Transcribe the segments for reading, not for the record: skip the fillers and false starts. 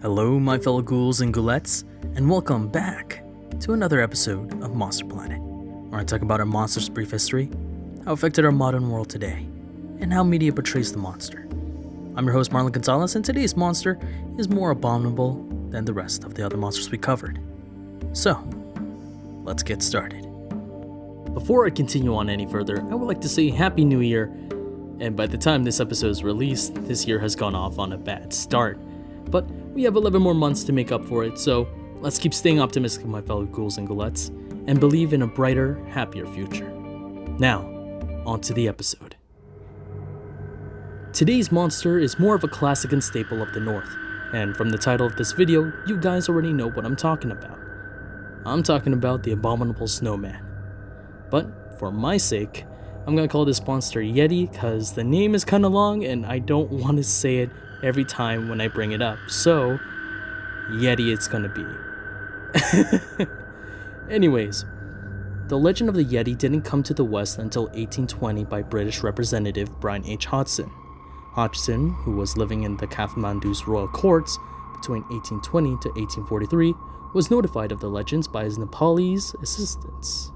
Hello, my fellow ghouls and ghoulettes, and welcome back to another episode of Monster Planet, where I talk about our monster's brief history, how it affected our modern world today, and how media portrays the monster. I'm your host, Marlon Gonzalez, and today's monster is more abominable than the rest of the other monsters we covered. So, let's get started. Before I continue on any further, I would like to say Happy New Year, and by the time this episode is released, this year has gone off on a bad start. But we have 11 more months to make up for it, so let's keep staying optimistic, my fellow ghouls and ghoulettes, and believe in a brighter, happier future. Now, on to the episode. Today's monster is more of a classic and staple of the North, and from the title of this video, you guys already know what I'm talking about. I'm talking about the Abominable Snowman. But, for my sake, I'm gonna call this monster Yeti because the name is kinda long and I don't want to say it every time when I bring it up, so Yeti it's gonna be. Anyways, the legend of the Yeti didn't come to the West until 1820 by British Representative Brian H. Hodgson. Hodgson, who was living in the Kathmandu's royal courts between 1820 to 1843, was notified of the legends by his Nepalese assistants.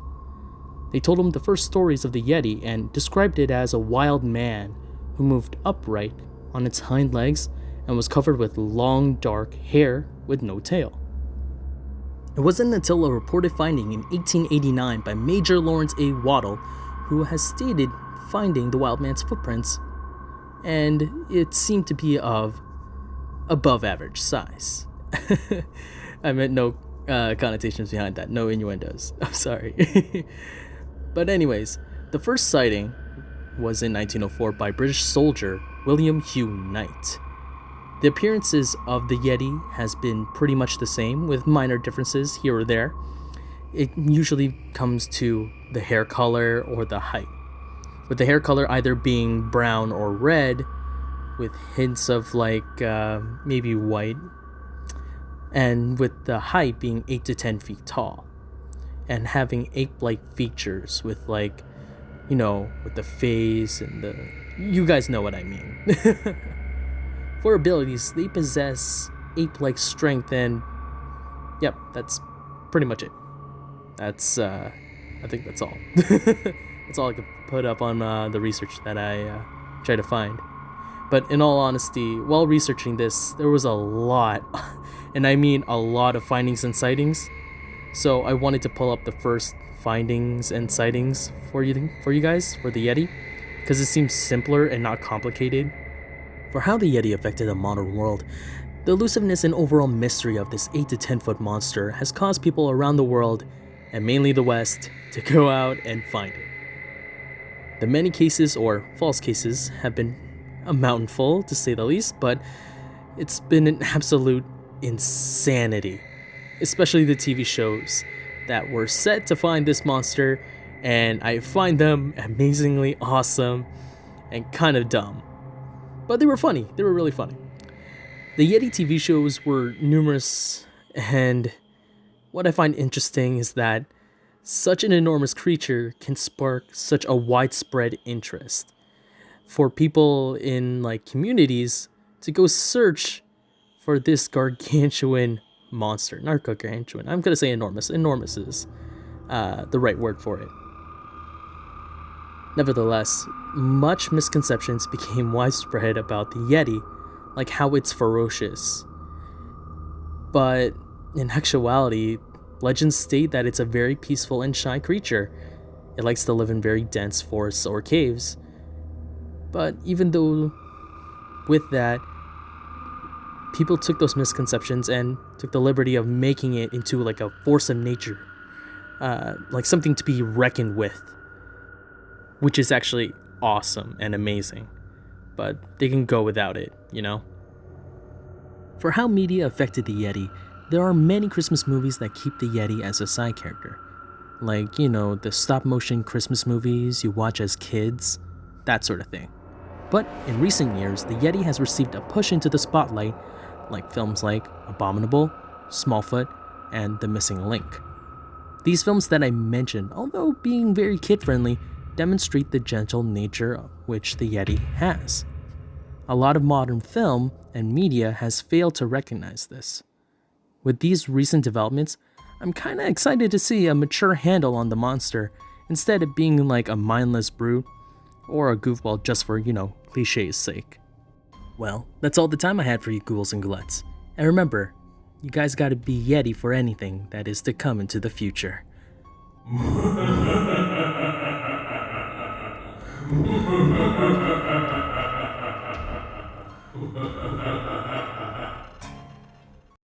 They told him the first stories of the Yeti and described it as a wild man who moved upright on its hind legs and was covered with long dark hair with no tail. It wasn't until a reported finding in 1889 by Major Lawrence A. Waddell, who has stated finding the wild man's footprints, and it seemed to be of above average size. I meant no connotations behind that, no innuendos. I'm sorry. But anyways, the first sighting was in 1904 by British soldier William Hugh Knight. The appearances of the Yeti has been pretty much the same, with minor differences here or there. It usually comes to the hair color or the height, with the hair color either being brown or red, with hints of maybe white, and with the height being 8 to 10 feet tall, and having ape-like features with with the face and the... You guys know what I mean. For abilities, they possess ape-like strength and... Yep, that's pretty much it. That's, I think that's all. That's all I can put up on the research that I tried to find. But in all honesty, while researching this, there was a lot, and I mean a lot of findings and sightings. So I wanted to pull up the first findings and sightings for you guys, for the Yeti, because it seems simpler and not complicated. For how the Yeti affected the modern world, the elusiveness and overall mystery of this 8 to 10 foot monster has caused people around the world, and mainly the West, to go out and find it. The many cases, or false cases, have been a mountainful to say the least, but it's been an absolute insanity. Especially the TV shows that were set to find this monster, and I find them amazingly awesome and kind of dumb. But they were funny. They were really funny. The Yeti TV shows were numerous, and what I find interesting is that such an enormous creature can spark such a widespread interest for people in communities to go search for this gargantuan monster. Not gargantuan. I'm gonna say enormous. Enormous is the right word for it. Nevertheless, much misconceptions became widespread about the Yeti, like how it's ferocious. But in actuality, legends state that it's a very peaceful and shy creature. It likes to live in very dense forests or caves. But even though with that, people took those misconceptions and took the liberty of making it into a force of nature, something to be reckoned with, which is actually awesome and amazing, but they can go without it, For how media affected the Yeti, there are many Christmas movies that keep the Yeti as a side character, the stop-motion Christmas movies you watch as kids, that sort of thing. But in recent years, the Yeti has received a push into the spotlight, like films like Abominable, Smallfoot, and The Missing Link. These films that I mentioned, although being very kid-friendly, demonstrate the gentle nature which the Yeti has. a lot of modern film and media has failed to recognize this. With these recent developments, I'm kinda excited to see a mature handle on the monster instead of being like a mindless brute or a goofball just for, cliche's sake. Well, that's all the time I had for you ghouls and goulettes. And remember, you guys gotta be Yeti for anything that is to come into the future.